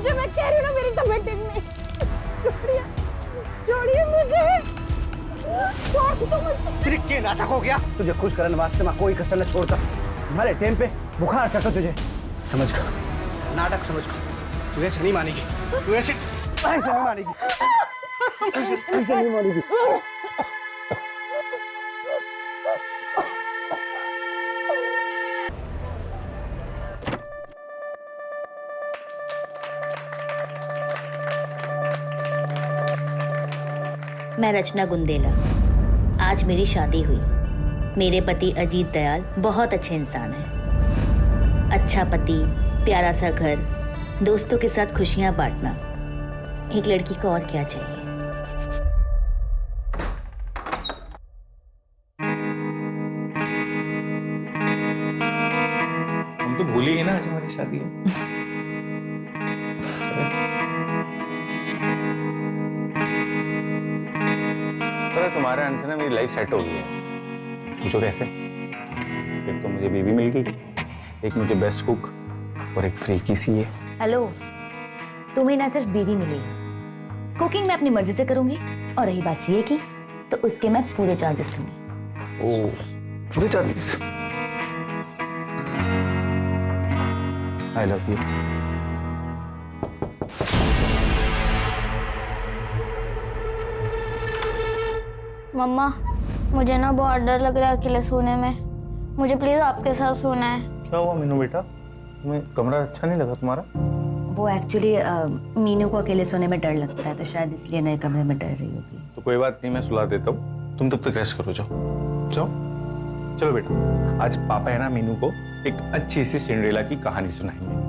मुझे, मैं कह रही हूँ ना मेरी तबीयत ठीक नहीं। छोड़िए, छोड़िए मुझे, छोड़ दो मुझे। फिर क्या नाटक हो गया? तुझे खुश करने वास्ते मैं कोई कसर न छोड़ता। तुम्हारे टाइम पे बुखार चढ़ता तुझे, समझ कर नाटक समझ कर। तू ऐसे नहीं मानेगी, तू ऐसे नहीं मानेगी, ऐसे नहीं मानेगी। मैं रचना गुंदेला। आज मेरी शादी हुई। मेरे पति अजीत दयाल बहुत अच्छे इंसान हैं। अच्छा पति, प्यारा सा घर, दोस्तों के साथ खुशियां बांटना, एक लड़की को और क्या चाहिए। हम तो भूल ही गए ना आज हमारी शादी है। पता तुम्हारे आने से ना मेरी लाइफ सेट हो गई है। पूछो कैसे? एक तो मुझे बीवी मिल गई, एक मुझे बेस्ट कुक और एक फ्री की सी है। हेलो, तुम्हें ना सिर्फ बीवी मिली, कुकिंग मैं अपनी मर्जी से करूंगी, और रही बात सीए की तो उसके मैं पूरे चार्जेस लूंगी। ओ, पूरे चार्जेस? I love you. मम्मा, मुझे ना बहुत डर लग रहा है अकेले सोने में। मुझे प्लीज आपके साथ सोना है। क्या हुआ मीनू बेटा, तुम्हें कमरा अच्छा नहीं लगा तुम्हारा? वो एक्चुअली मीनू को अकेले सोने में डर लगता है, तो शायद इसलिए नए कमरे में डर रही होगी। तो कोई बात नहीं, मैं सुला देता हूँ, तुम तब तक रेस्ट करो। जाओ जाओ, चलो बेटा। आज पापा है ना मीनू को एक अच्छी सी सिंड्रेला की कहानी सुनाएंगे।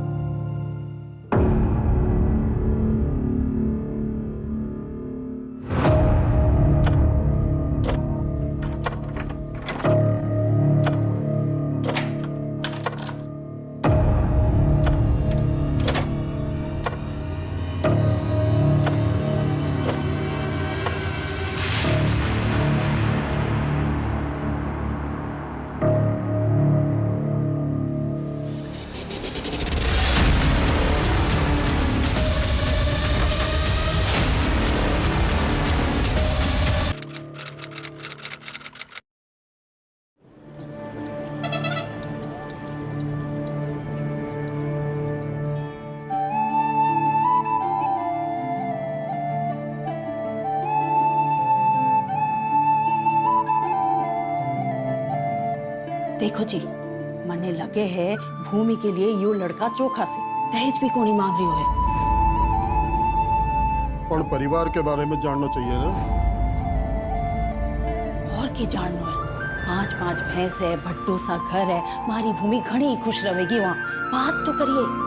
देखो जी, मने लगे है भूमि के लिए यो लड़का चोखा से दहेज भी कोनी मांग रही है। पर परिवार के बारे में जानना चाहिए ना। और की जानना है? 5-5 भैंस है, भट्टो सा घर है, मारी भूमि घनी खुश रहेगी वहाँ। बात तो करिए।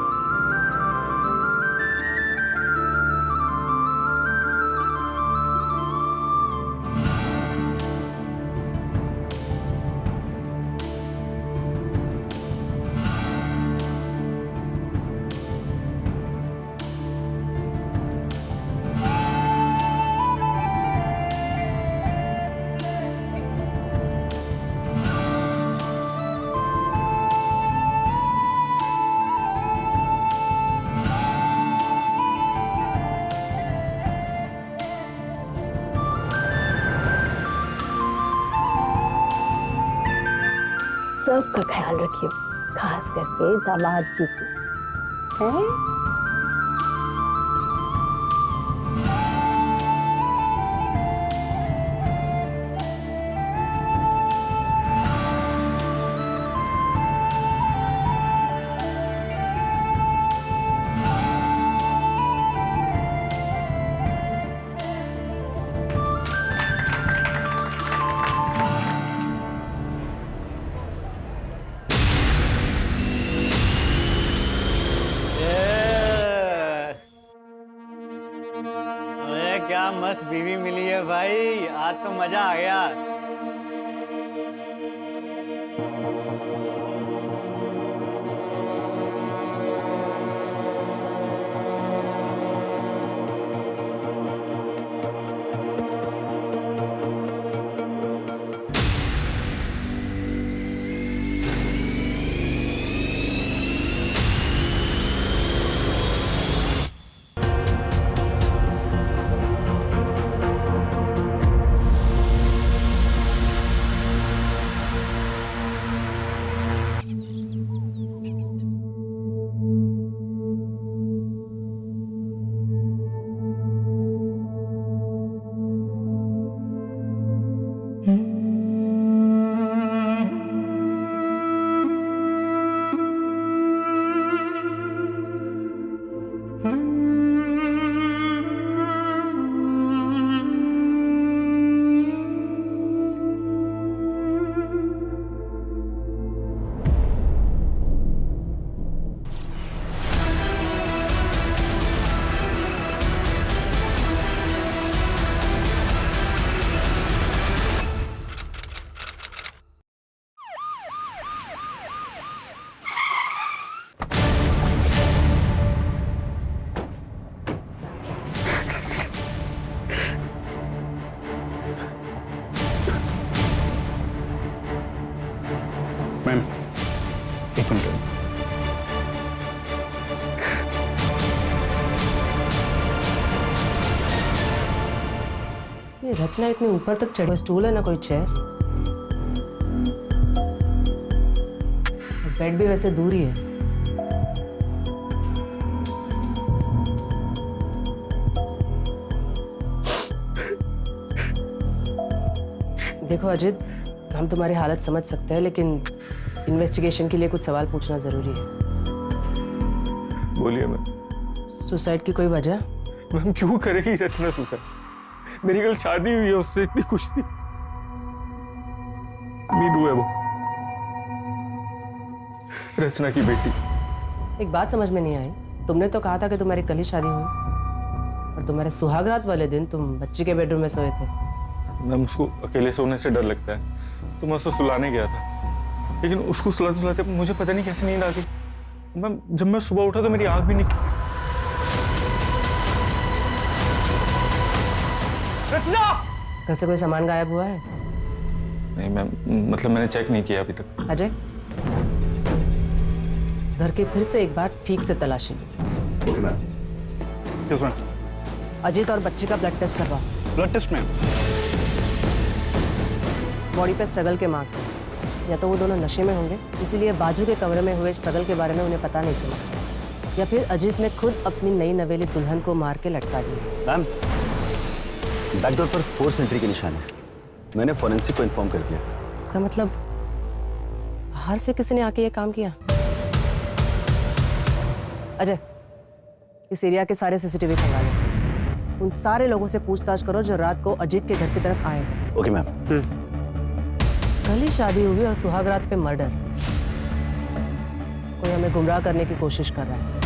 सबका ख्याल रखियो, खास करके दामाद जी की। हैं? क्या मस्त बीवी मिली है भाई, आज तो मजा आ गया। ये रचना इतने ऊपर तक चढ़ी, स्टूल है ना कोई चेयर, बेड भी वैसे दूर ही है। देखो अजित, हम तुम्हारी हालत समझ सकते हैं, लेकिन इन्वेस्टिगेशन के लिए कुछ सवाल पूछना जरूरी है। बोलिए मैम। सुसाइड की कोई वजह? मैम क्यों करेगी रचना सुसाइड? मेरी कल शादी हुई है उससे, इतनी खुश थी। नीडू है वो, रचना की बेटी। एक बात समझ में नहीं आई, तुमने तो कहा था कि तुम्हारी कल ही शादी हुई, और तुम्हारे सुहागरात वाले दिन तुम बच्ची के बेडरूम में सोए थे। मैम उसको अकेले सोने से डर लगता है, तो मैं उसको सुलाने गया था, लेकिन उसको सुलाते सुलाते मुझे पता नहीं कैसे नींद आ गई। मैम जब मैं सुबह उठा तो मेरी आंख भी नहीं। रचना! घर से कोई सामान गायब हुआ है? नहीं मैम, मतलब मैंने चेक नहीं किया अभी तक। अजय, घर की फिर से एक बार ठीक से तलाशी लो। Okay ma'am. Yes ma'am. Ajit और बच्ची का ब्लड टेस्ट करवाओ। Blood test ma'am. बॉडी पे स्ट्रगल के मार्क्स हैं, या तो वो दोनों नशे में होंगे, इसीलिए बाजू के कमरे में हुए स्ट्रगल के बारे में उन्हें पता नहीं चला, या फिर अजीत ने खुद अपनी नई नवेली दुल्हन को मार के लटका दिया। मैम, बैकडोर पर फोर्स एंट्री के निशान है। मैंने फोरेंसिक को इन्फॉर्म कर दिया। इसका मतलब बाहर से किसी ने आके ये काम किया। अजय, इस एरिया के सारे सीसीटीवी खंगाल लो, उन सारे लोगों से पूछताछ करो जो रात को अजीत के घर की तरफ आए। Okay ma'am. कल ही शादी हुई और सुहागरात पे मर्डर। कोई हमें गुमराह करने की कोशिश कर रहा है।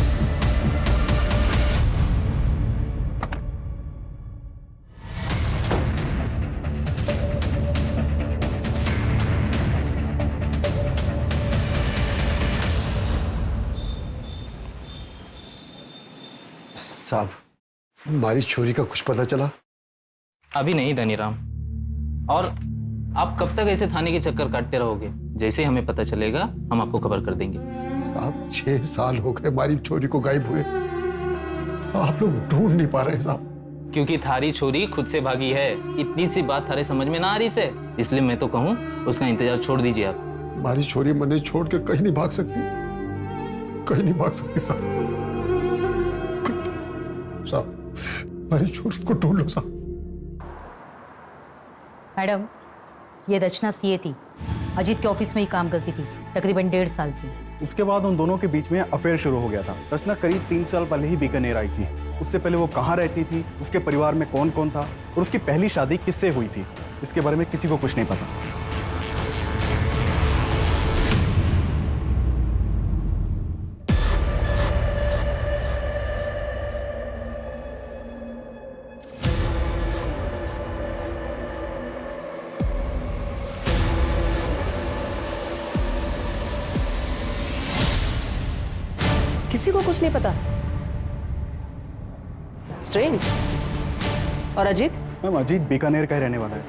साहब, हमारी चोरी का कुछ पता चला? अभी नहीं धनीराम, और आप कब तक ऐसे थाने के चक्कर काटते रहोगे? जैसे ही हमें पता चलेगा हम आपको खबर कर देंगे। साहब 6 साल हो गए हमारी चोरी को गायब हुए, आप लोग ढूंढ नहीं पा रहे साहब। क्योंकि थारी छोरी खुद से भागी है। इतनी सी बात थारे समझ में ना आ रही से, इसलिए मैं तो कहूँ उसका इंतजार छोड़ दीजिए आप। हमारी छोरी मने छोड़ के कहीं नहीं भाग सकती, कहीं नहीं भाग सकती साहब। साहब, हमारी छोरी को ढूंढ लो साहब। मैडम, ये रचना सीए थी, अजीत के ऑफिस में ही काम करती थी तकरीबन 1.5 साल से। उसके बाद उन दोनों के बीच में अफेयर शुरू हो गया था। रचना करीब 3 साल पहले ही बीकानेर आई थी। उससे पहले वो कहाँ रहती थी, उसके परिवार में कौन कौन था, और उसकी पहली शादी किससे हुई थी, इसके बारे में किसी को कुछ नहीं पता। किसी को कुछ नहीं पता। स्ट्रेंज। और अजीत? मैम अजीत बीकानेर का ही रहने वाला है।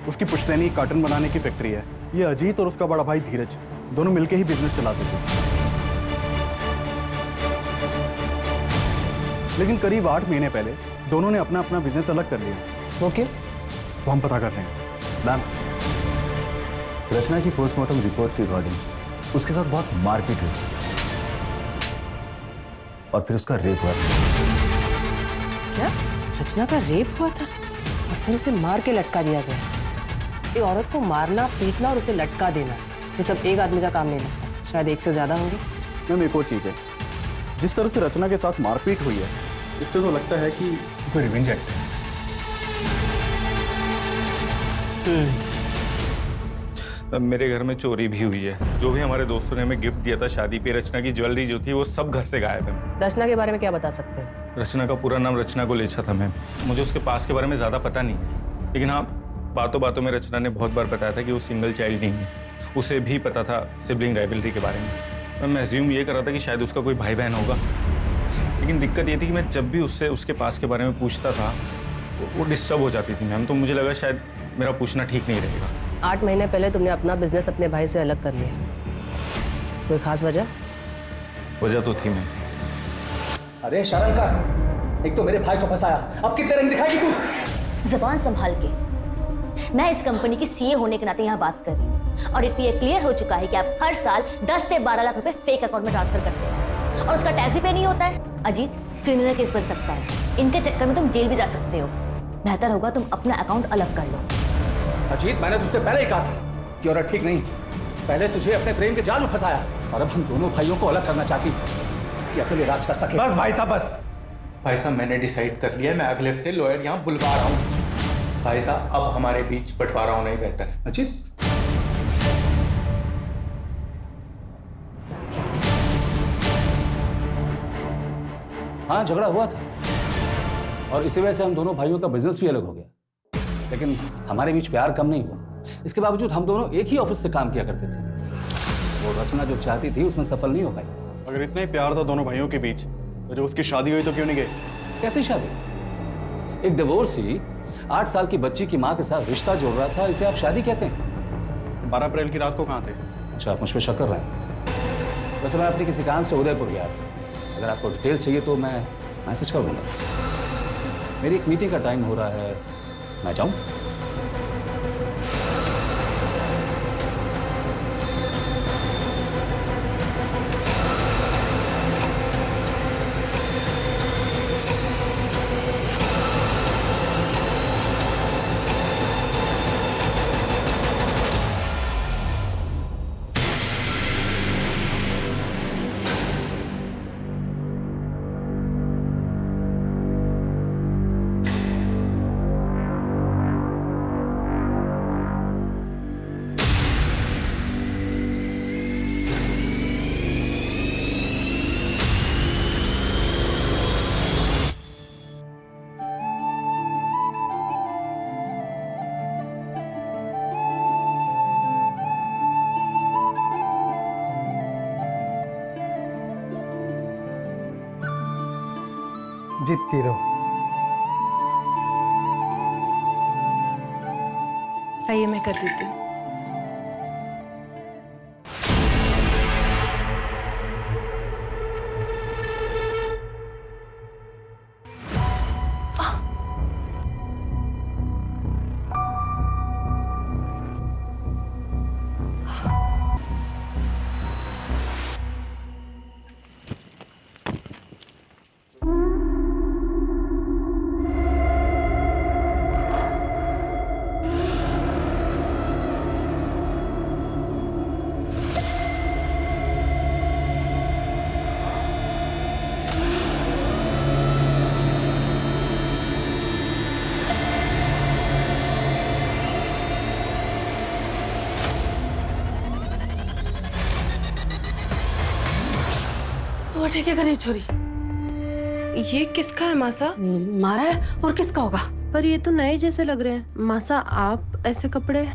उसकी पुश्तैनी कार्टन बनाने की फैक्ट्री है। ये अजीत और उसका बड़ा भाई धीरज दोनों मिलकर ही बिजनेस चलाते थे, लेकिन करीब 8 महीने पहले दोनों ने अपना अपना बिजनेस अलग कर लिया। वो क्यों? वो हम पता कर रहे हैं। मैम, रचना की पोस्टमार्टम रिपोर्ट के अकॉर्डिंग उसके साथ बहुत मारपीट हुई और फिर उसका रेप हुआ था। क्या? रचना का रेप हुआ था और फिर उसे मार के लटका दिया गया? एक औरत को मारना, पीटना और उसे लटका देना, ये सब एक आदमी का काम नहीं लगता, शायद एक से ज्यादा होंगे। मैम एक और चीज़ है, जिस तरह से रचना के साथ मारपीट हुई है, इससे तो लगता है कि कोई रिवेंज एक्ट है। अब मेरे घर में चोरी भी हुई है। जो भी हमारे दोस्तों ने हमें गिफ्ट दिया था शादी पे, रचना की ज्वेलरी जो थी वो सब घर से गायब है। रचना के बारे में क्या बता सकते हैं? रचना का पूरा नाम रचना गोलेछा था मैम। मुझे उसके पास के बारे में ज़्यादा पता नहीं है, लेकिन हाँ बातों बातों में रचना ने बहुत बार बताया था कि वो सिंगल चाइल्ड नहीं है। उसे भी पता था सिबलिंग राइवलरी के बारे में। मैं एज्यूम ये कर रहा था कि शायद उसका कोई भाई बहन होगा, लेकिन दिक्कत ये थी कि मैं जब भी उससे उसके पास के बारे में पूछता था वो डिस्टर्ब हो जाती थी मैम। तो मुझे लगा शायद मेरा पूछना ठीक नहीं रहेगा। 8 महीने पहले तुमने अपना बिजनेस अपने भाई से अलग कर लिया, कोई खास वजह? वजह तो थी मैम। अरे शर्म कर, एक तो मेरे भाई को फंसाया, अब कितने रंग दिखाएगी तू? जबान संभाल के। मैं इस कंपनी की सीए होने के नाते यहाँ बात कर रही हूँ और ये क्लियर हो चुका है कि आप हर साल 10 से 12 लाख रुपए फेक अकाउंट में ट्रांसफर करते हैं और उसका टैक्स भी पे नहीं होता है। अजीत, क्रिमिनल केस बन सकता है, इनके चक्कर में तुम जेल भी जा सकते हो। बेहतर होगा तुम अपना अकाउंट अलग कर लो। अजीत, मैंने तुझसे पहले ही कहा था कि औरत ठीक नहीं। पहले तुझे अपने प्रेम के जाल में फंसाया और अब हम दोनों भाइयों को अलग करना चाहती कि अकेले राज कर सके। बस भाई साहब, बस। भाई साहब, मैंने डिसाइड कर लिया, मैं अगले हफ्ते लॉयर यहाँ बुलवा रहा हूँ। भाई साहब, अब हमारे बीच बंटवारा होना ही बेहतर है। अजीत, हाँ, झगड़ा हुआ था और इसी वजह से हम दोनों भाइयों का बिजनेस भी अलग हो गया, लेकिन हमारे बीच प्यार कम नहीं हुआ। इसके बावजूद हम दोनों एक ही ऑफिस से काम किया करते थे। वो रचना जो चाहती थी उसमें सफल नहीं हो पाई। अगर इतना ही प्यार था दोनों भाइयों के बीच, तो जब उसकी शादी हुई तो क्यों नहीं गए? कैसी शादी? एक डिवोर्सी 8 साल की बच्ची की माँ के साथ रिश्ता जोड़ रहा था, इसे आप शादी कहते हैं? 12 अप्रैल की रात को कहाँ थे? अच्छा, आप मुझ पर शक कर रहे हैं? वैसे मैं अपने किसी काम से उदयपुर गया था। अगर आपको डिटेल्स चाहिए तो मैं मैसेज कर दूंगा। मेरी एक मीटिंग का टाइम हो रहा है, मैं जाऊं? जीतती रहो। आइए, मैं कर देती हूँ। तो क्या करे छोरी? ये किसका है मासा? मारा है और किसका होगा? पर ये तो नए जैसे लग रहे हैं। मासा, आप ऐसे कपड़े?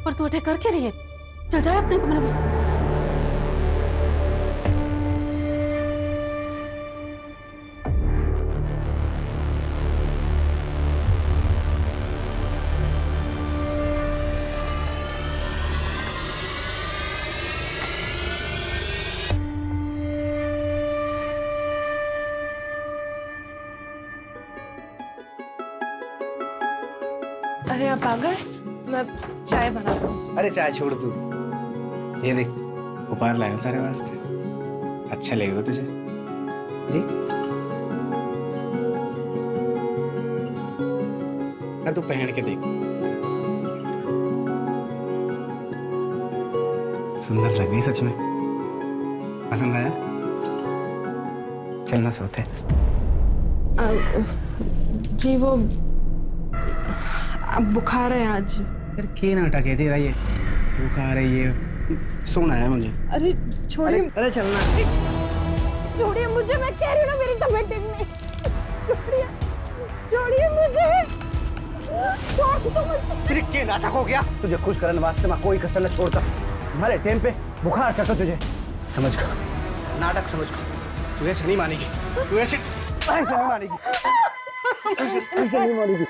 पर तू अटैक करके रही है, चल जाए अपने कमरे में। अरे आप आ गए, मैं चाय बना दूँ। अरे चाय छोड़ तू, ये देख उपहार लाया हूं सारे वास्ते, अच्छा लगेगा तुझे। देख ना, तू पहन के देख, सुंदर लग गई सच में। पसंद आया? चलना सोते। जी वो अब बुखार है आज। यार के नाटक है तेरा ये, बुखार है ये, सोना है मुझे। अरे छोड़िए। अरे चलना। छोड़िए मुझे, मैं कह रही हूँ ना मेरी तबीयत ठीक नहीं। छोड़िए, छोड़िए मुझे, छोड़ दो मुझे। फिर के नाटक हो गया? तुझे खुश करने वास्ते मैं कोई कसर न छोड़ता। तुम्हारे टाइम पे बुखार चढ़ता तुझे, समझ गया? नाटक समझ गया। तू ऐसे नहीं मानेगी, तू ऐसे नहीं मानेगी, ऐसे नहीं मानेगी।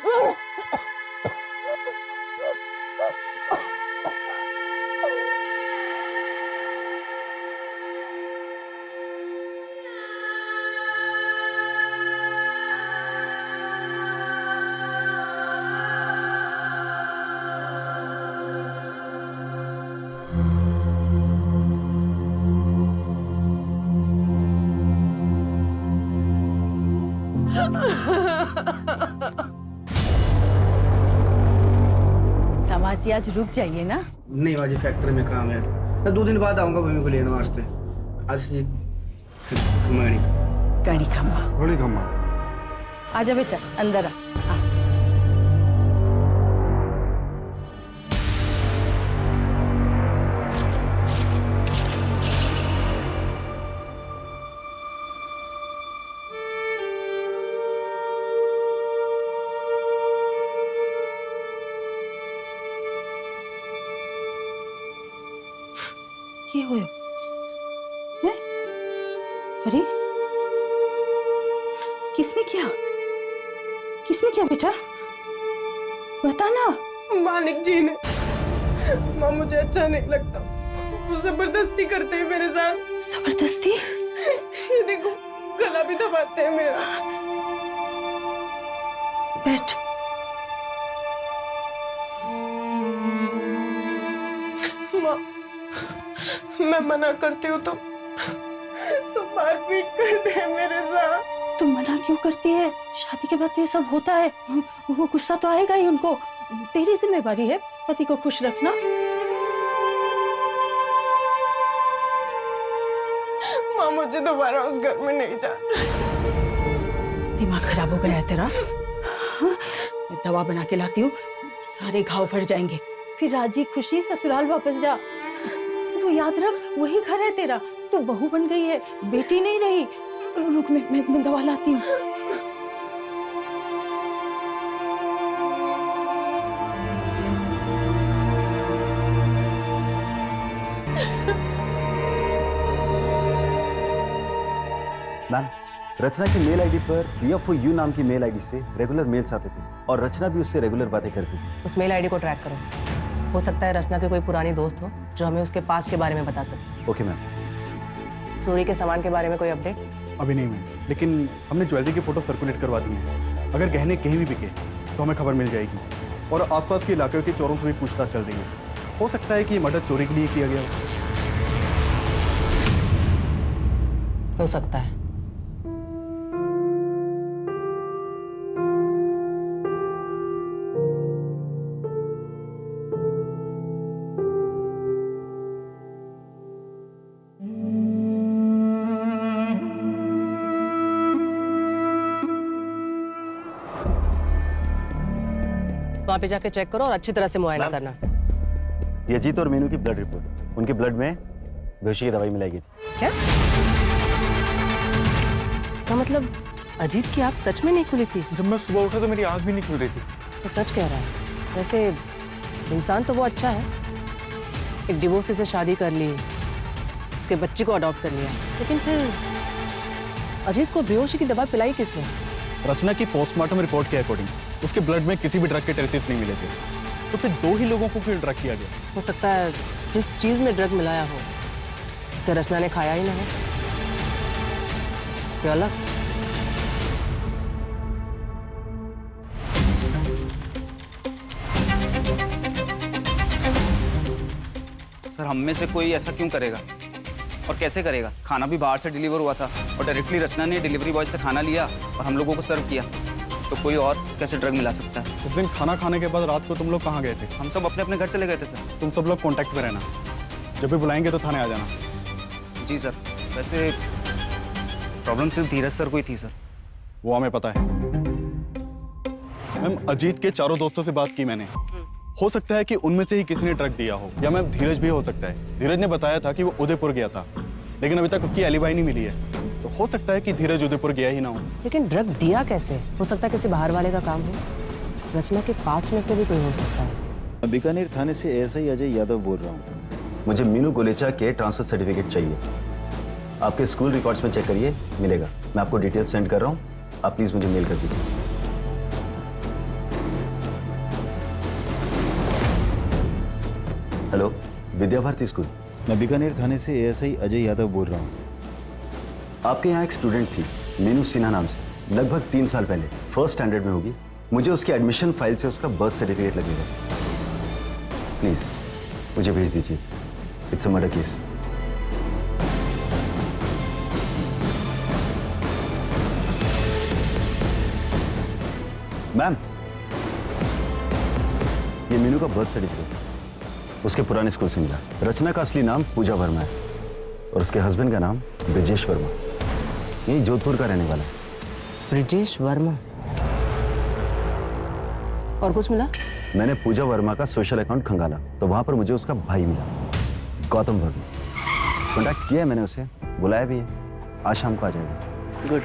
दामाद जी आज रुक जाइए ना। नहीं बाजी, फैक्ट्री में काम है, मैं 2 दिन बाद आऊंगा भूमि को लेने वास्ते। आज से कड़ी खम्मा बड़ी खम्मा। आजा बेटा अंदर आ। क्या हुआ? हैं? अरे किसने किया? किसने किया बेटा? बता ना। मालिक जी ने। माँ मुझे अच्छा नहीं लगता, वो जबरदस्ती करते हैं मेरे साथ। जबरदस्ती? ये देखो गला भी दबाते हैं मेरा। बैठ। माँ मैं मना करती हूँ तो मारपीट करते हैं मेरे साथ। तुम मना क्यों करती है? शादी के बाद तो ये सब होता है, वो गुस्सा तो आएगा ही उनको। तेरी जिम्मेवारी है पति को खुश रखना। माँ मुझे दोबारा उस घर में नहीं जाना। दिमाग खराब हो गया है तेरा? हाँ? मैं दवा बना के लाती हूँ, सारे घाव भर जाएंगे। फिर राजी खुशी ससुराल वापस जा। तो याद रख वही घर है तेरा। तू बहू बन गई है, बेटी नहीं रही। रुक मैं दवा लाती हूँ। मैम, रचना की मेल आईडी पर PFOU नाम की मेल आईडी से रेगुलर मेल्स आते थे और रचना भी उससे रेगुलर बातें करती थी। उस मेल आईडी को ट्रैक करो। हो सकता है रचना के कोई पुरानी दोस्त हो जो हमें उसके पास के बारे में बता सके। Okay ma'am. चोरी के सामान के बारे में कोई अपडेट? अभी नहीं मैम, लेकिन हमने ज्वेलरी की फोटो सर्कुलेट करवा दी है। अगर गहने कहीं भी बिके तो हमें खबर मिल जाएगी। और आसपास के इलाके के चोरों से भी पूछताछ चल रही है। हो सकता है कि मर्डर चोरी के लिए किया गया हो सकता है। वहां पे जाके चेक करो और अच्छी तरह से मुआयना करना। ये अजीत और मीनू की ब्लड रिपोर्ट, उनके ब्लड में बेहोशी की दवाई मिलाई गई थी। क्या? इसका मतलब अजीत की आंख सच में नहीं खुली थी? जब मैं सुबह उठा तो मेरी आंख भी नहीं खुल रही थी। वो सच कह रहा है। वैसे इंसान तो वो अच्छा है, एक डिवोर्सी से शादी कर ली, उसके बच्चे को अडॉप्ट कर लिया, लेकिन फिर अजीत को बेहोशी की दवा पिलाई किसने? रचना की पोस्टमार्टम रिपोर्ट के अकॉर्डिंग उसके ब्लड में किसी भी ड्रग के ट्रेसेस नहीं मिले थे। तो फिर 2 ही लोगों को क्यों ड्रग किया गया? हो सकता है जिस चीज में ड्रग मिलाया हो उसे रचना ने खाया ही ना हो। क्या अलग? सर हम में से कोई ऐसा क्यों करेगा और कैसे करेगा? खाना भी बाहर से डिलीवर हुआ था और डायरेक्टली रचना ने डिलीवरी बॉय से खाना लिया और हम लोगों को सर्व किया। तो कोई और कैसे ड्रग मिला सकता है? उस दिन खाना खाने के बाद रात को तुम लोग कहाँ गए थे? हम सब अपने अपने घर चले गए थे सर। तुम सब लोग कांटेक्ट में रहना, जब भी बुलाएंगे तो थाने आ जाना। जी सर। वैसे प्रॉब्लम सिर्फ धीरज सर को ही थी सर। वो हमें पता है मैम। अजीत के चारों दोस्तों से बात की मैंने। हो सकता है कि उनमें से ही किसी ने ड्रग दिया हो, या मैम धीरज भी हो सकता है। धीरज ने बताया था कि वो उदयपुर गया था, लेकिन अभी तक उसकी एलिबाई नहीं मिली है। तो हो सकता है कि धीरज उदयपुर गया ही ना हो। लेकिन ड्रग दिया कैसे? हो सकता है किसी बाहर वाले का काम हो। रचना के पास में से भी कोई हो सकता है। बीकानेर थाने से ASI अजय यादव बोल रहा हूँ। मुझे मीनू गोलेचा के ट्रांसफर सर्टिफिकेट चाहिए। आपके स्कूल रिकॉर्ड्स में चेक करिए, मिलेगा। मैं आपको डिटेल्स सेंड कर रहा हूँ, आप प्लीज मुझे मेल कर दीजिए। Hello, Vidya Bharati school. मैं बीकानेर थाने से ASI अजय यादव बोल रहा हूँ। आपके यहाँ एक स्टूडेंट थी मीनू सिन्हा नाम से, लगभग 3 साल पहले, 1st स्टैंडर्ड में होगी। मुझे उसकी एडमिशन फाइल से उसका बर्थ सर्टिफिकेट लगेगा। प्लीज मुझे भेज दीजिए। It's a murder case. Ma'am, ये मीनू का बर्थ सर्टिफिकेट उसके पुराने स्कूल से मिला। रचना का असली नाम पूजा वर्मा है और उसके हस्बैंड का नाम ब्रिजेश वर्मा, यही जोधपुर का रहने वाला है। ब्रिजेश वर्मा। और कुछ मिला? मैंने पूजा वर्मा का सोशल अकाउंट खंगाला तो वहां पर मुझे उसका भाई मिला, गौतम वर्मा। कॉन्टैक्ट किया है मैंने उसे, बुलाया भी है, आज शाम को आ जाएगा। गुड।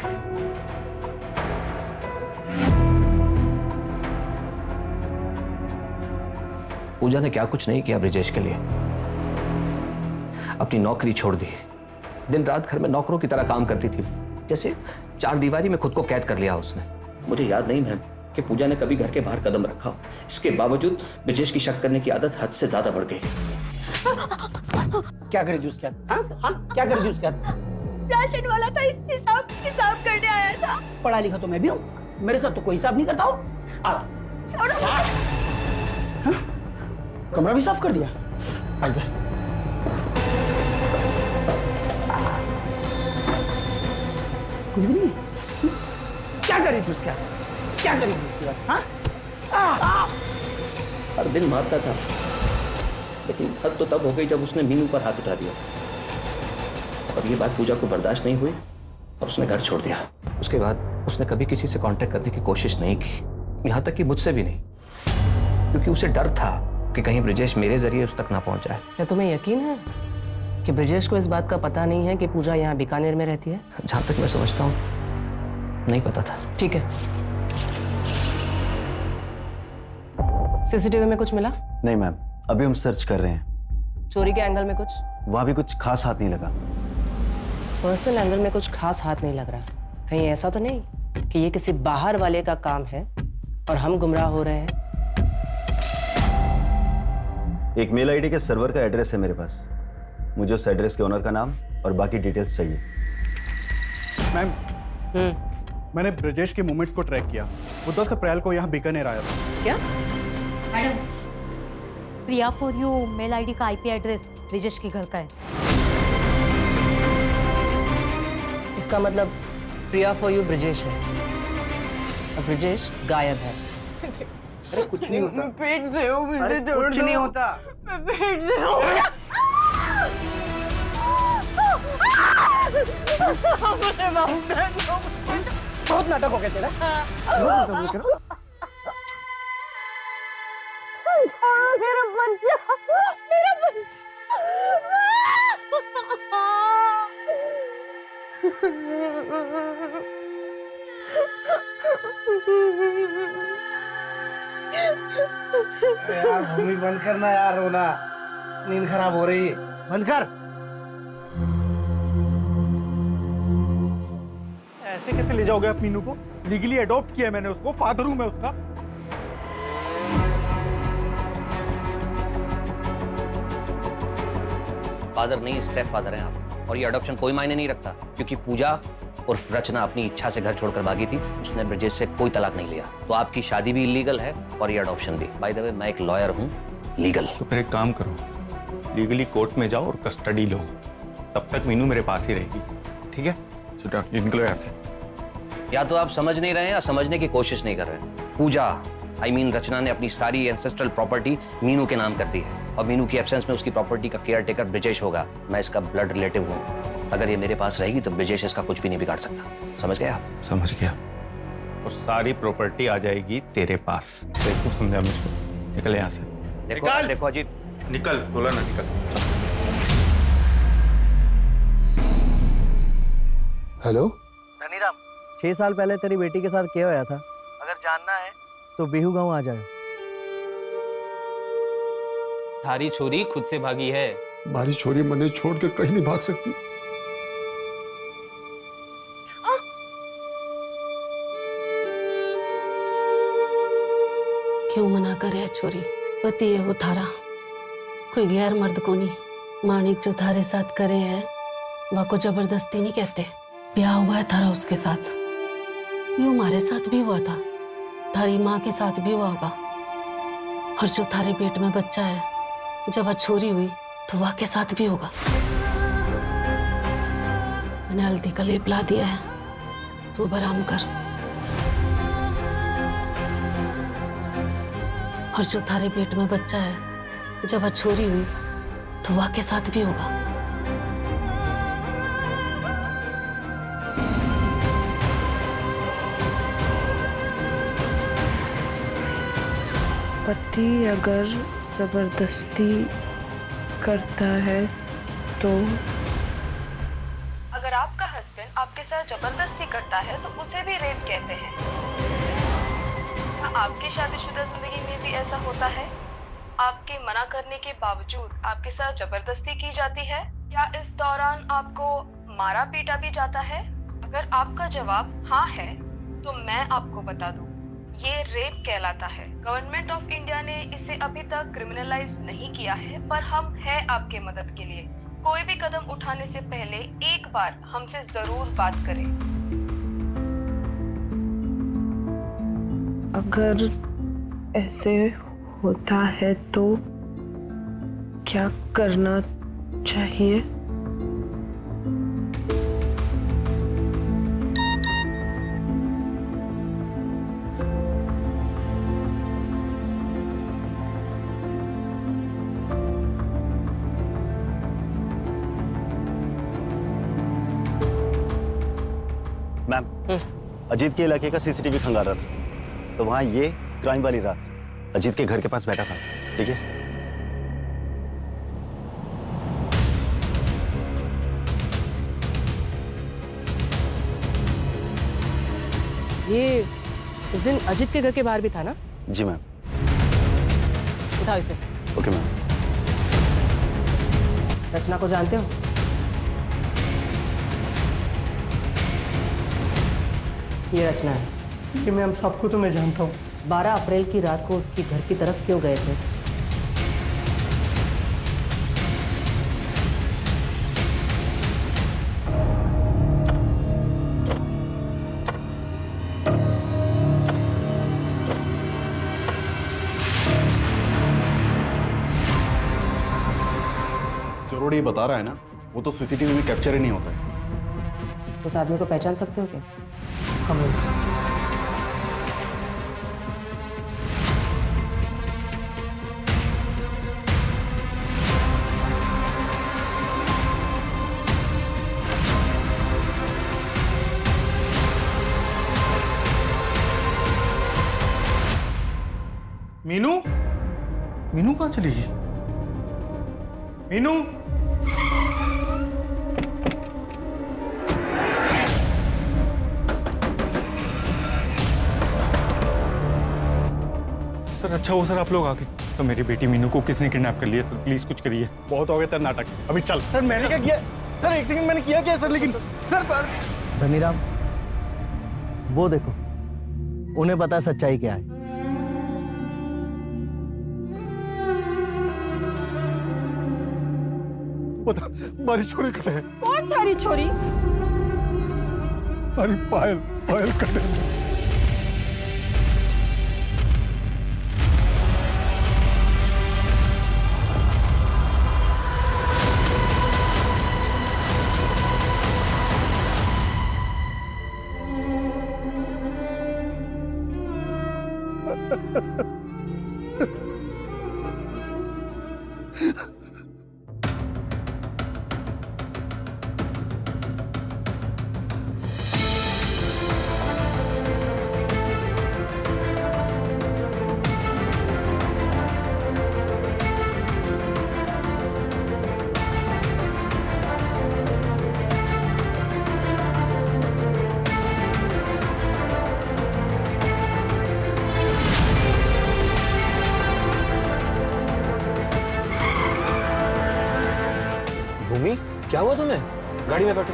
पूजा ने क्या कुछ नहीं किया ब्रिजेश के लिए। अपनी नौकरी छोड़ दी, दिन रात घर में नौकरों की तरह काम करती थी, जैसे चार दीवारी में खुद को कैद कर लिया उसने। मुझे याद नहीं मैम कि पूजा ने कभी घर के बाहर कदम रखा हो। इसके बावजूद ब्रिजेश की शक करने की आदत हद से ज्यादा बढ़ गई। क्या करी थी उसके हाथ? हाँ? क्या करी थी उसके हाथ? राशन वाला था, हिसाब करने आया था। पढ़ा लिखा तो मैं भी हूँ, मेरे साथ तो कोई हिसाब नहीं करता हो। छोड़ो। कमरा भी साफ कर दिया। इधर कुछ भी नहीं है। क्या करी थी उसके हाथ? क्या करी थी उसके हाथ? हाँ? हर दिन मारता था, लेकिन हद तो तब हो गई जब उसने मीनू पर हाथ उठा दिया। और ये बात पूजा को बर्दाश्त नहीं हुई और उसने घर छोड़ दिया। उसके बाद उसने कभी किसी से कांटेक्ट करने की कोशिश नहीं की, यहाँ तक कि मुझसे भी नहीं, क्योंकि उसे डर था कि कहीं ब्रिजेश मेरे जरिए उस तक ना पहुंच जाए। क्या तुम्हें यकीन है कि ब्रिजेश को इस बात का पता नहीं है कि पूजा यहाँ बीकानेर में रहती है? जहां तक मैं समझता हूँ नहीं पता था। ठीक है। सीसीटीवी में कुछ मिला? नहीं मैम, अभी हम सर्च कर रहे हैं। चोरी के एंगल में कुछ? वहां भी कुछ खास हाथ नहीं लगा। पर्सनल एंगल में कुछ खास हाथ नहीं लग रहा। कहीं ऐसा तो नहीं कि ये किसी बाहर वाले का काम है और हम गुमराह हो रहे हैं? एक मेल आईडी के सर्वर का एड्रेस है मेरे पास, मुझे उस एड्रेस के ओनर का नाम और बाकी डिटेल्स चाहिए। मैम, मैंने ब्रजेश के मूवमेंट्स को ट्रैक किया। वो 10 अप्रैल को यहाँ बीकानेर आया था। क्या? Madam, Priya for you mail ID का आईपी एड्रेस ब्रिजेश के घर का है। इसका मतलब प्रिया फॉर यू ब्रिजेश है और ब्रिजेश गायब है। अरे कुछ नहीं होता। मैं पेट से हूँ, मुझे छोड़ दो। कुछ नहीं होता। मैं पेट से हूँ। बहुत नाटक हो गया तेरा। मेरा बच्चा, मेरा बच्चा। यार भूमि बंद करना यार, रोना, नींद खराब हो रही है, बंद कर। ऐसे कैसे ले जाओगे आप मीनू को? लीगली अडॉप्ट किया है मैंने उसको, फादर हूं मैं उसका। फादर नहीं, स्टेप फादर हैं आप। और ये अडॉप्शन कोई मायने नहीं रखता, क्योंकि पूजा उर्फ रचना अपनी इच्छा से घर छोड़कर भागी थी। उसने ब्रिजेश से कोई तलाक नहीं लिया, तो आपकी शादी भी इलीगल है और ये अडॉप्शन भी। बाय द वे, मैं एक लॉयर हूँ, लीगल। तो फिर एक काम करो, लीगली कोर्ट में जाओ और कस्टडी लो, तब तक मीनू मेरे पास ही रहेगी, ठीक है? छुटा निकलो यहाँ से। या तो आप समझ नहीं रहे हैं या समझने की कोशिश नहीं कर रहे हैं। पूजा रचना ने अपनी सारी एंसेस्ट्रल प्रॉपर्टी मीनू के नाम कर दी है और मीनू की एब्सेंस में उसकी प्रॉपर्टी का केयर टेकर ब्रिजेश होगा। मैं इसका ब्लड रिलेटिव हूँ। अगर ये मेरे पास रहेगी तो ब्रिजेश इसका कुछ भी नहीं बिगाड़ सकता। समझ गए आप? समझ गया। और सारी प्रॉपर्टी आ जाएगी तेरे पास। देखो, समझा मुझको। निकल यहाँ से। देखो अजीत, निकल, बोला ना निकल। हेलो धनीराम, 6 साल पहले तेरी बेटी के साथ क्या होया था? अगर जानना है तो बिहू गांव आ जाए। थारी छोरी खुद से भागी है। हमारी छोरी मने छोड़ के कहीं नहीं भाग सकती। क्यों मना करे छोरी? पति है वो थारा, कोई गैर मर्द को नहीं। मानिक जो थारे साथ करे है वह को जबरदस्ती नहीं कहते। ब्याह हुआ है थारा उसके साथ, यूं हमारे साथ भी हुआ था, थारी माँ के साथ भी हुआ होगा। और जो थारे पेट में बच्चा है, जब वह छोरी हुई तो वह के साथ भी होगा। मैंने हल्दी का लेप ला दिया है, तू आराम कर। और जो थारे पेट में बच्चा है, जब वह छोरी हुई तो वाह के साथ भी होगा। पति अगर जबरदस्ती करता है तो अगर आपका हस्बैंड आपके साथ जबरदस्ती करता है तो उसे भी रेप कहते हैं। क्या आपकी शादीशुदा जिंदगी में भी ऐसा होता है? आपके मना करने के बावजूद आपके साथ जबरदस्ती की जाती है? क्या इस दौरान आपको मारा पीटा भी जाता है? अगर आपका जवाब हाँ है तो मैं आपको बता दूं, ये रेप कहलाता है। गवर्नमेंट ऑफ इंडिया ने इसे अभी तक क्रिमिनलाइज नहीं किया है, पर हम हैं आपके मदद के लिए। कोई भी कदम उठाने से पहले एक बार हमसे जरूर बात करें। अगर ऐसे होता है तो क्या करना चाहिए? मैम, अजीत के इलाके का सीसीटीवी खंगाल रहा था, तो वहां ये क्राइम वाली रात अजीत के घर के पास बैठा था। ठीक है, ये उस दिन अजीत के घर के बाहर भी था ना? जी मैम। उठाओ इसे। Okay ma'am. रचना को जानते हो? ये रचना है। कि मैम सबको तो मैं जानता हूँ। 12 अप्रैल की रात को उसकी घर की तरफ क्यों गए थे? चोरोड़ी ये बता रहा है ना, वो तो सीसीटीवी में कैप्चर ही नहीं होता है। उस आदमी को पहचान सकते हो क्या? मीनू? मीनू कहाँ चली गई? मीनू? सर अच्छा हो सर आप लोग आ गए। सर मेरी बेटी मीनू को किसने किडनैप कर लिया? सर प्लीज कुछ करिए। बहुत हो गया तेरा नाटक, अभी चल। सर मैंने क्या किया? सर एक सेकंड, मैंने किया क्या सर? लेकिन सर धनीराम, वो देखो, उन्हें पता सच्चाई क्या है। पता हमारी छोरी कटे है। कौन थारी छोरी? अरे पायल, पायल कटे। भूमि, क्या हुआ तुम्हें? गाड़ी में बैठो।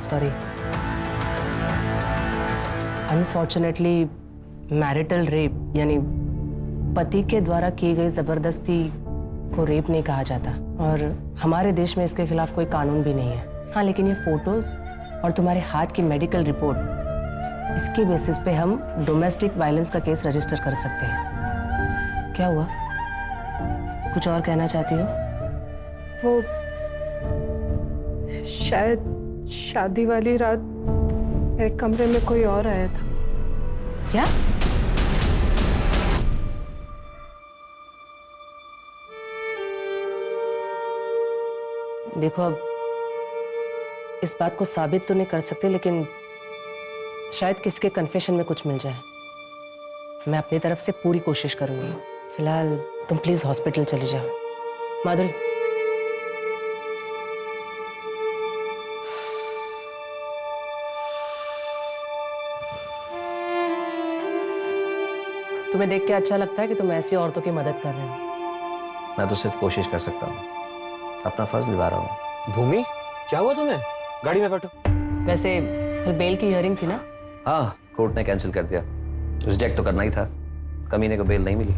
सॉरी, अनफॉर्चुनेटली मैरिटल रेप यानी पति के द्वारा की गई जबरदस्ती को रेप नहीं कहा जाता और हमारे देश में इसके खिलाफ कोई कानून भी नहीं है। हाँ, लेकिन ये फोटोज और तुम्हारे हाथ की मेडिकल रिपोर्ट, इसके बेसिस पे हम डोमेस्टिक वायलेंस का केस रजिस्टर कर सकते हैं। क्या हुआ, कुछ और कहना चाहती हो? वो शायद शादी वाली रात मेरे कमरे में कोई और आया था। क्या? देखो, अब इस बात को साबित तो नहीं कर सकते, लेकिन शायद किसके कन्फेशन में कुछ मिल जाए। मैं अपनी तरफ से पूरी कोशिश करूंगी। फिलहाल तुम प्लीज हॉस्पिटल चले जाओ। माधुरी, तुम्हें देख के अच्छा लगता है कि तुम ऐसी औरतों की मदद कर रहे हो? मैं तो सिर्फ कोशिश कर सकता हूँ, अपना फर्ज निभा रहा हूँ। भूमि, क्या हुआ तुम्हें? गाड़ी में बैठो। वैसे कल बेल की हियरिंग थी ना? हाँ, कोर्ट ने कैंसिल कर दिया। रिजेक्ट तो करना ही था, कमीने को बेल नहीं मिली।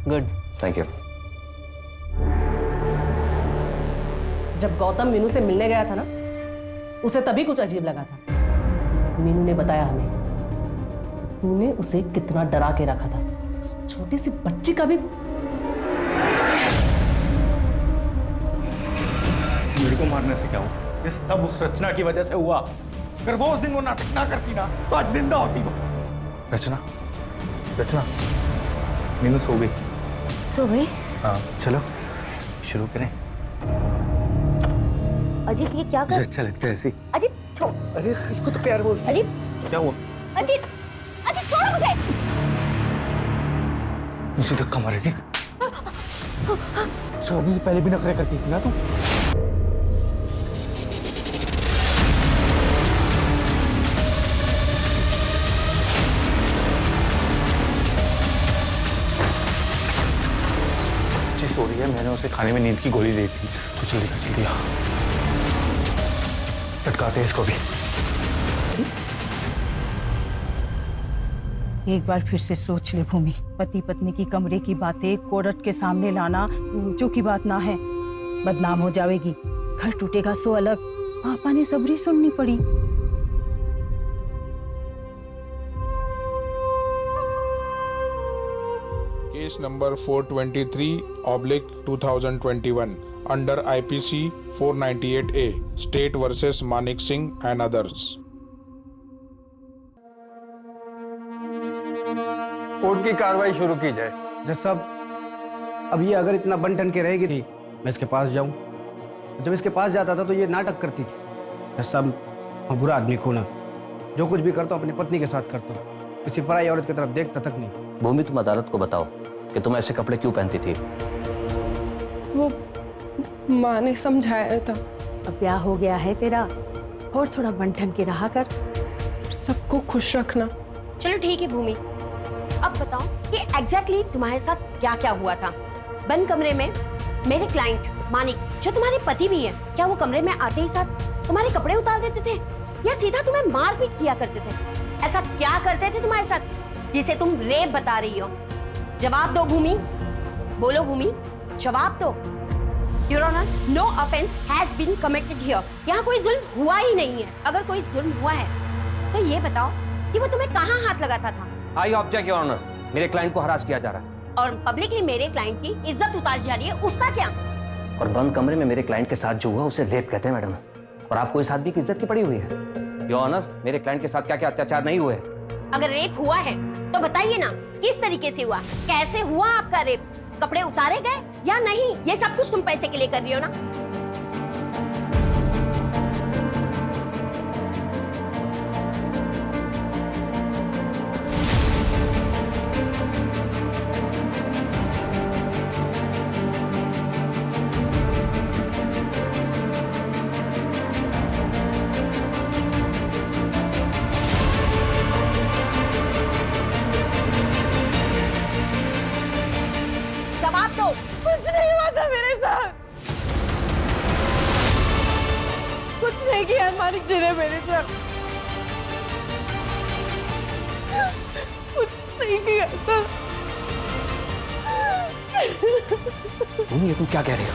Good, thank you. जब गौतम मीनू से मिलने गया था ना, उसे तभी कुछ अजीब लगा था। मीनू ने बताया हमें तूने उसे कितना डरा के रखा था। उस छोटी सी बच्ची का भी। मेरे को मारने से क्या हुआ? ये सब उस रचना की वजह से हुआ। अगर वो उस दिन वो नाटक ना करती ना तो आज जिंदा होती वो। रचना, रचना, मीनू सो गई। सो गई? हाँ, चलो शुरू करें। अजीत, ये क्या कर? मुझे अच्छा लगता है ऐसी। अजीत छोड़। अरे इसको तो प्यार बोल। अजीत, क्या हुआ? अजीत, अजीत छोड़ो मुझे। मुझे धक्का मारेगी? शादी से पहले भी नखरे करती थी ना तू। सो रही है, मैंने उसे खाने में नींद की गोली दी थी। तो जल्दी आ, लटकाते हैं इसको भी। एक बार फिर से सोच ले भूमि, पति पत्नी की कमरे की बातें कोर्ट के सामने लाना जो की बात ना है। बदनाम हो जाएगी, घर टूटेगा सो अलग। पापा ने सबरी सुननी पड़ी। Case number 423/2021 under IPC 498A state versus Manik Singh and others. Court की कार्रवाई शुरू की जाए। जज साहब, अब ये अगर इतना बन ठन के रहेगी थी, मैं इसके पास जाऊं। जब इसके पास जाता था तो ये नाटक करती थी। जज साहब, मैं बुरा आदमी को ना, जो कुछ भी करता हूँ अपनी पत्नी के साथ करता हूँ, किसी पराई औरत की तरफ देखता तक नहीं। भूमि, तुम अदालत को बताओ कि तुम ऐसे कपड़े क्यों पहनती थी? वो माँ ने समझाया था। अब ब्याह हो गया है तेरा, और थोड़ा बंठन के रहा कर। सबको खुश रखना। चलो ठीक है भूमि, अब बताओ कि एग्जैक्टली तुम्हारे साथ क्या क्या हुआ था। बंद कमरे में मेरे क्लाइंट मानिक, जो तुम्हारे पति भी है, क्या वो कमरे में आते ही साथ तुम्हारे कपड़े उतार देते थे या सीधा तुम्हें मारपीट किया करते थे? ऐसा क्या करते थे तुम्हारे साथ जिसे तुम रेप बता रही हो? जवाब दो भूमि, बोलो भूमि, जवाब दो। Your Honor, no offense has been committed here. यहाँ कोई जुल्म हुआ ही नहीं है। अगर कोई जुल्म हुआ है तो ये बताओ कि वो तुम्हें कहाँ हाथ लगाता था? आई ऑब्जेक्ट योर ऑनर, मेरे क्लाइंट को हरास किया जा रहा है। और पब्लिकली मेरे क्लाइंट की इज्जत उतारी जा रही है, उसका क्या? और बंद कमरे में मेरे क्लाइंट के साथ जो हुआ उसे रेप कहते हैं मैडम। और आपको इस आदमी की इज्जत की पड़ी हुई है। योर ऑनर, मेरे क्लाइंट के साथ क्या क्या अत्याचार नहीं हुए? अगर रेप हुआ है तो बताइए ना, किस तरीके से हुआ, कैसे हुआ आपका रेप? कपड़े उतारे गए या नहीं? ये सब कुछ तुम पैसे के लिए कर रही हो ना? कुछ नहीं हुआ था मेरे साथ, कुछ नहीं किया मानिक जी ने मेरे साथ, कुछ नहीं किया था। तुम ये तुम क्या कह रहे हो?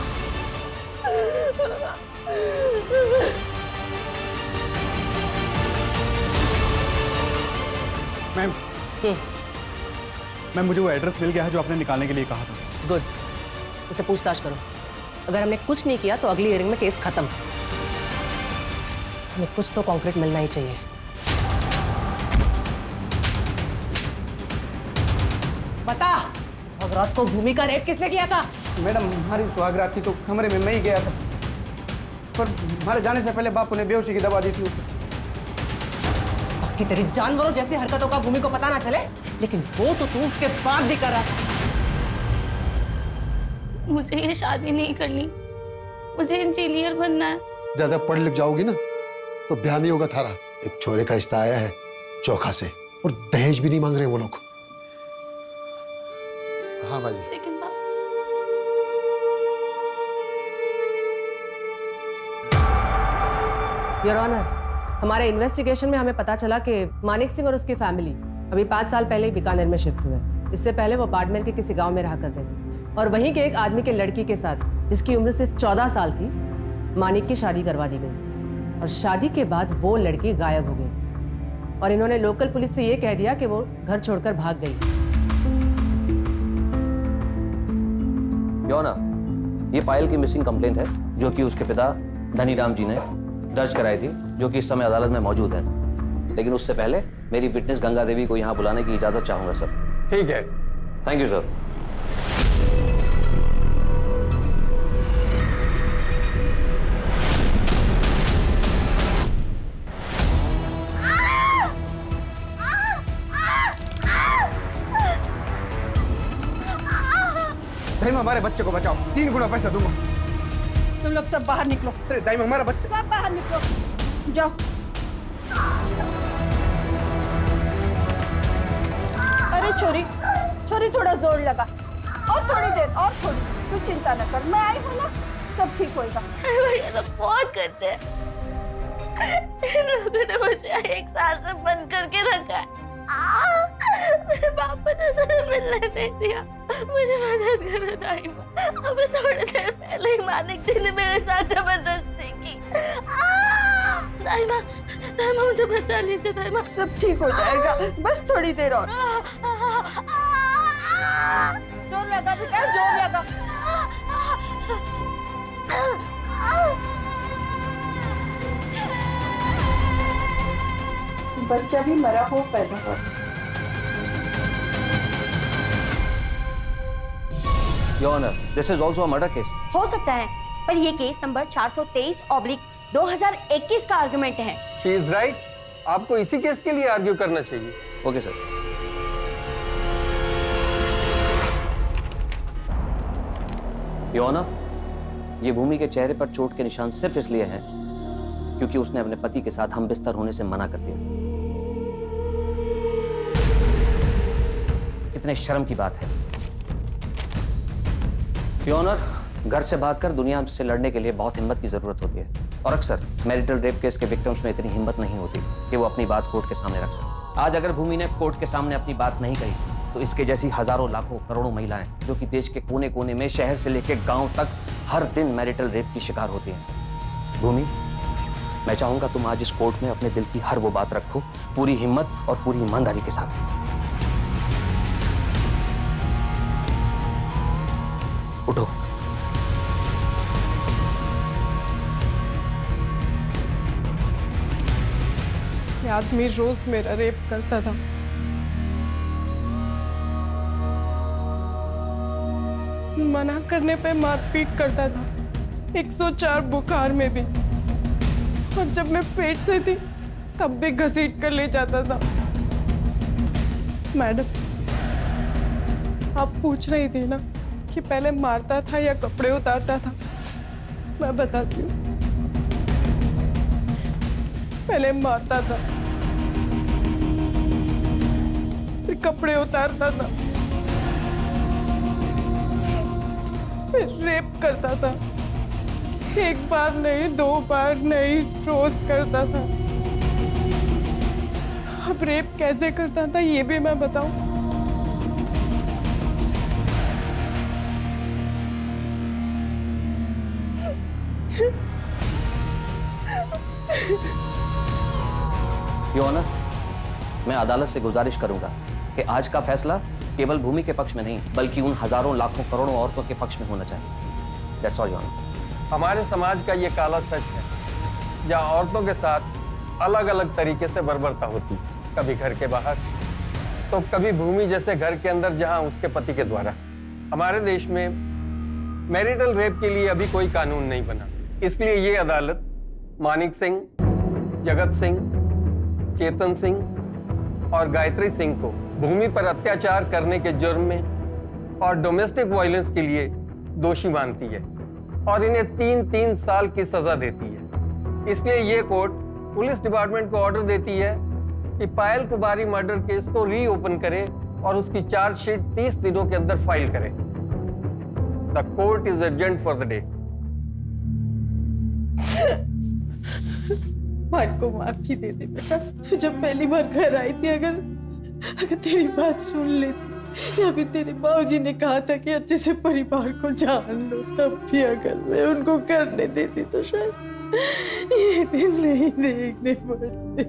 मैम मैम मुझे वो एड्रेस मिल गया है जो आपने निकालने के लिए कहा था। गुड, उसे पूछताछ करो। अगर हमने कुछ नहीं किया तो अगली हियरिंग में केस खत्म। हमें कुछ तो कॉन्क्रीट मिलना ही चाहिए। बता, सुहागरात को भूमि का रेप किसने किया था? मैडम हमारी सुहागरात थी तो कमरे में मैं ही गया था, पर हमारे जाने से पहले बापू ने बेहोशी की दवा दी थी उसे। ताकि तेरी जानवरों जैसी हरकतों का भूमि को पता ना चले, लेकिन वो तो तू उसके बाद भी कर रहा था। मुझे ये शादी नहीं करनी, मुझे इंजीनियर बनना है। ज्यादा पढ़ लिख जाओगी ना तो ब्याह नहीं होगा थारा। एक छोरे का रिश्ता आया है चोखा से, और दहेज भी नहीं मांग रहे वो लोग। हाँ बाजी। लेकिन योर ऑनर, हमारे इन्वेस्टिगेशन में हमें पता चला कि मानिक सिंह और उसकी फैमिली अभी 5 साल पहले ही बीकानेर में शिफ्ट हुए। इससे पहले वो बाड़मेर के किसी गांव में रहा करते थे, और वहीं के एक आदमी के लड़की के साथ, जिसकी उम्र सिर्फ 14 साल थी, मानिक की शादी करवा दी गई। और शादी के बाद वो लड़की गायब हो गई, और इन्होंने लोकल पुलिस से ये कह दिया कि वो घर छोड़कर भाग गई। योना, ये पायल की मिसिंग कंप्लेंट है जो कि उसके पिता धनीराम जी ने दर्ज कराई थी, जो कि इस समय अदालत में मौजूद है। लेकिन उससे पहले मेरी विटनेस गंगा देवी को यहाँ बुलाने की इजाजत चाहूंगा सर। ठीक है। Thank you sir. दाइमा हमारे बच्चे को बचाओ, 3 गुना पैसा दूंगा। तुम लोग सब बाहर निकलो। अरे दाइमा हमारा बच्चा। सब बाहर निकलो, जाओ। अरे छोरी, छोरी थोड़ा जोर लगा, और थोड़ी देर, और थोड़ी। तू चिंता न कर, मैं आई हूँ ना, सब ठीक होएगा। भैया लोग बहुत करते हैं। इन लोगों ने मुझे 1 साल से बंद करके रखा है। मेरे पापा ने सर मिलने नहीं दिया। मुझे मदद करो दाइमा। अभी थोड़ी देर पहले ही मानिक जी ने मेरे साथ जबरदस्ती की। दाइमा, दाइमा मुझे बचा लीजिए दाइमा। सब ठीक हो जाएगा, बस थोड़ी देर और। जोर लगा बेटा, जोर लगा। बच्चा भी मरा हो पैदा हो। Your honour, this is also a murder case. हो सकता है, पर ये केस नंबर 423/2021 का आर्गुमेंट है। She is right. आपको इसी केस के लिए आर्ग्यू करना चाहिए। Okay sir. योर ऑनर, ये भूमि के चेहरे पर चोट के निशान सिर्फ इसलिए हैं क्योंकि उसने अपने पति के साथ हम बिस्तर होने से मना कर दिया। कितने शर्म की बात है। योर ऑनर, घर से भागकर दुनिया से लड़ने के लिए बहुत हिम्मत की जरूरत होती है, और अक्सर मैरिटल रेप केस के विक्टिम्स में इतनी हिम्मत नहीं होती कि वो अपनी बात कोर्ट के सामने रख सके। आज अगर भूमि ने कोर्ट के सामने अपनी बात नहीं कही तो इसके जैसी हजारों लाखों करोड़ों महिलाएं जो कि देश के कोने कोने में, शहर से लेकर गांव तक हर दिन मैरिटल रेप की शिकार होती हैं। भूमि, मैं चाहूंगा तुम आज इस कोर्ट में अपने दिल की हर वो बात रखो, पूरी हिम्मत और पूरी ईमानदारी के साथ। उठो। ये आदमी रोज मेरा रेप करता था। मना करने पे मारपीट करता था, 104 बुखार में भी। और जब मैं पेट से थी तब भी घसीट कर ले जाता था। मैडम, आप पूछ रही थी ना कि पहले मारता था या कपड़े उतारता था। मैं बताती हूँ, पहले मारता था, फिर कपड़े उतारता था, फिर रेप करता था। 1 बार नहीं, 2 बार नहीं, रोज करता था। अब रेप कैसे करता था ये भी मैं बताऊं? योर ऑनर, मैं अदालत से गुजारिश करूंगा कि आज का फैसला केवल भूमि के पक्ष में नहीं बल्कि उन हजारों लाखों करोड़ों औरतों के पक्ष में होना चाहिए। That's all your honour. हमारे समाज का ये काला सच है, जहाँ औरतों के साथ अलग अलग तरीके से बर्बरता होती, कभी घर के बाहर तो कभी भूमि जैसे घर के अंदर जहाँ उसके पति के द्वारा। हमारे देश में मैरिटल रेप के लिए अभी कोई कानून नहीं बना, इसलिए ये अदालत मानिक सिंह, जगत सिंह, चेतन सिंह और गायत्री सिंह को भूमि पर अत्याचार करने के जुर्म में और डोमेस्टिक वायलेंस के लिए दोषी मानती है और इन्हें 3-3 साल की सजा देती है। इसलिए ये कोर्ट पुलिस डिपार्टमेंट को ऑर्डर देती है कि पायल कुमारी मर्डर केस को रीओपन करे और उसकी चार्जशीट 30 दिनों के अंदर फाइल करे। The court is urgent for the day. मान को माफी दे दे बेटा। तू जब पहली बार घर आई थी, अगर तेरी बात सुन लेती या फिर तेरे बाबूजी ने कहा था कि अच्छे से परिवार को जान लो, तब भी अगर मैं उनको करने देती तो शायद ये दिन नहीं देखने पड़ते।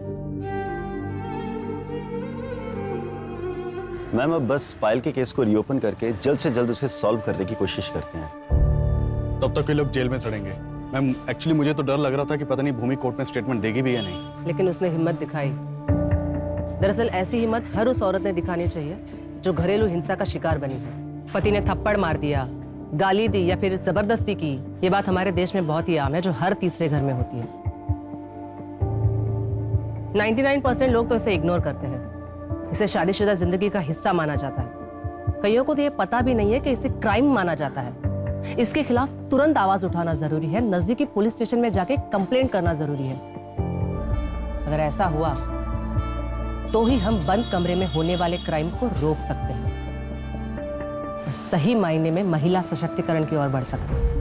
मैम अब बस पायल के केस को रीओपन करके जल्द से जल्द उसे सॉल्व करने की कोशिश करते हैं। तब तक ये लोग जेल में सड़ेंगे। मैम एक्चुअली मुझे तो डर लग रहा था कि पता नहीं भूमि कोर्ट में स्टेटमेंट देगी भी या नहीं। लेकिन उसने हिम्मत दिखाई। दरअसल ऐसी हिम्मत हर उस औरत ने दिखानी चाहिए जो घरेलू हिंसा का शिकार बनी है। पति ने थप्पड़ मार दिया, गाली दी या फिर जबरदस्ती की, ये बात हमारे देश में बहुत ही आम है, जो हर तीसरे घर में होती है। 99% लोग तो इसे इग्नोर करते हैं। इसे शादीशुदा जिंदगी का हिस्सा माना जाता है। कईयों को तो ये पता भी नहीं है कि इसे क्राइम माना जाता है। इसके खिलाफ तुरंत आवाज उठाना जरूरी है, नजदीकी पुलिस स्टेशन में जाके कंप्लेंट करना जरूरी है। अगर ऐसा हुआ तो ही हम बंद कमरे में होने वाले क्राइम को रोक सकते हैं, सही मायने में महिला सशक्तिकरण की ओर बढ़ सकते हैं।